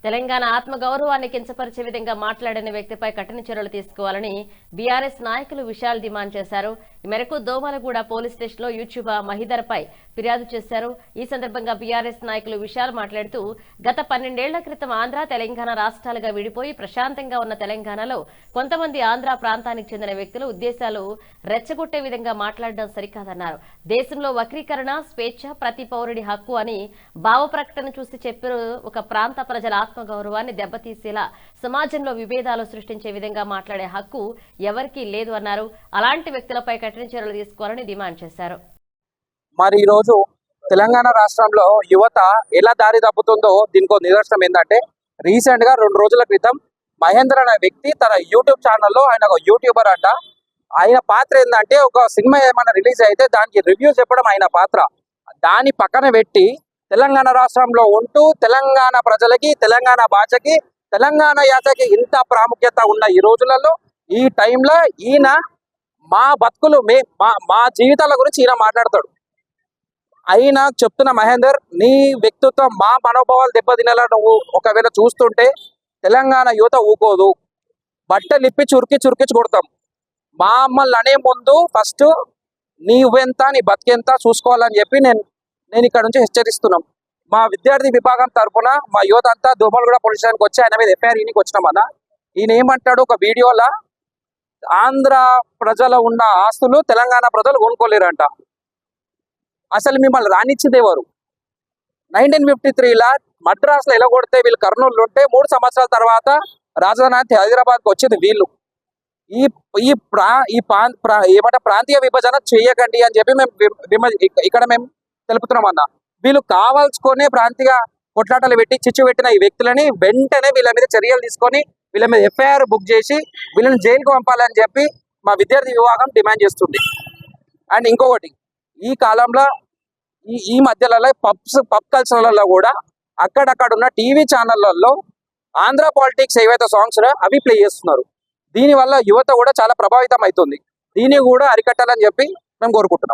తెలంగాణ ఆత్మగౌరవాన్ని కించపరిచే విధంగా మాట్లాడిన వ్యక్తిపై కఠిన చర్యలు తీసుకోవాలని బీఆర్ఎస్ నాయకులు విశాల్ డిమాండ్ చేశారు. ఈ మేరకు దోమలగూడ పోలీస్ స్టేషన్లో యూట్యూబర్ మహిదర్ పై ఫిర్యాదు చేశారు. ఈ సందర్భంగా బీఆర్ఎస్ నాయకులు విశాల్ మాట్లాడుతూ గత 12 ఏళ్ల క్రితం ఆంధ్ర తెలంగాణ రాష్ట్రాలుగా విడిపోయి ప్రశాంతంగా ఉన్న తెలంగాణలో కొంతమంది ఆంధ్ర ప్రాంతానికి చెందిన వ్యక్తులు ఉద్దేశాలు రెచ్చగొట్టే విధంగా మాట్లాడడం సరికాదన్నారు. దేశంలో వక్రీకరణ స్వేచ్ఛ ప్రతి పౌరుడి హక్కు అని భావ ప్రకటన చూసి చెప్పారు. ఒక ప్రాంత ప్రజల ఆత్మగౌరవాన్ని దెబ్బతీసేలా సమాజంలో విభేదాలు సృష్టించే విధంగా మాట్లాడే హక్కు ఎవరికీ లేదు అన్నారు. అలాంటి వ్యక్తులపై కఠిన చర్యలు తీసుకోవాలని డిమాండ్ చేశారు. మరి ఈరోజు తెలంగాణ రాష్ట్రంలో యువత ఎలా దారి తప్పుతుందో దీనికి నిదర్శనం ఏంటంటే, రీసెంట్ గా 2 రోజుల క్రితం మహేంద్ర అనే వ్యక్తి తన యూట్యూబ్ ఛానల్లో, ఆయన ఒక యూట్యూబర్ అంట, ఆయన పాత్ర ఏంటంటే ఒక సినిమా ఏమైనా రిలీజ్ అయితే దానికి రివ్యూ చెప్పడం ఆయన పాత్ర. దాని పక్కన పెట్టి తెలంగాణ రాష్ట్రంలో ఉంటూ తెలంగాణ ప్రజలకి, తెలంగాణ భాషకి, తెలంగాణ యాసకి ఇంత ప్రాముఖ్యత ఉన్న ఈ రోజులలో, ఈ టైంలో ఈయన మా బతుకులు మా జీవితాల గురించి ఈయన మాట్లాడతాడు. అయినా చెప్తున్న మహేందర్, నీ వ్యక్తిత్వం మా మనోభావాలు దెబ్బతినేలా నువ్వు ఒకవేళ చూస్తుంటే తెలంగాణ యువత ఊకోదు. బట్టలు ఇప్పి చురికించి కొడతాం. మమ్మల్ని అనే ముందు ఫస్ట్ నీవెంత, నీ బతికెంత చూసుకోవాలని చెప్పి నేను ఇక్కడ నుంచి హెచ్చరిస్తున్నాం. మా విద్యార్థి విభాగం తరఫున మా యువత అంతా దోమలగూడ పోలీస్ స్టేషన్కి వచ్చి ఆయన మీద ఎఫ్ఐఆర్ ఈయనకి వచ్చినామన్నా. ఈయన ఏమంటాడు, ఒక వీడియోలో ఆంధ్ర ప్రజల ఉన్న ఆస్తులు తెలంగాణ ప్రజలు కొనుక్కోలేరంట. అసలు మిమ్మల్ని రానిచ్చింది ఎవరు? 1953 మద్రాసులో ఎలగొడితే వీళ్ళు కర్నూలు ఉంటే 3 సంవత్సరాల తర్వాత రాజధాని హైదరాబాద్కి వచ్చింది వీళ్ళు. ఏమంటే ప్రాంతీయ విభజన చేయకండి అని చెప్పి ఇక్కడ మేము తెలుపుతున్నాం అన్న. వీళ్ళు కావాల్సుకొని ప్రాంతీయ కొట్లాటలు పెట్టి చిచ్చు పెట్టిన ఈ వ్యక్తులని వెంటనే వీళ్ళ మీద చర్యలు తీసుకొని వీళ్ళ మీద ఎఫ్ఐఆర్ బుక్ చేసి వీళ్ళని జైలుకు పంపాలని చెప్పి మా విద్యార్థి విభాగం డిమాండ్ చేస్తుంది. అండ్ ఇంకొకటి, ఈ కాలంలో ఈ మధ్యలో పబ్ కల్చర్లలో కూడా అక్కడక్కడ ఉన్న టీవీ ఛానళ్లలో ఆంధ్ర పాలిటిక్స్ ఏవైతే సాంగ్స్ అవి ప్లే చేస్తున్నారు. దీనివల్ల యువత కూడా చాలా ప్రభావితం అవుతుంది. దీన్ని కూడా అరికట్టాలని చెప్పి మేము కోరుకుంటున్నాం.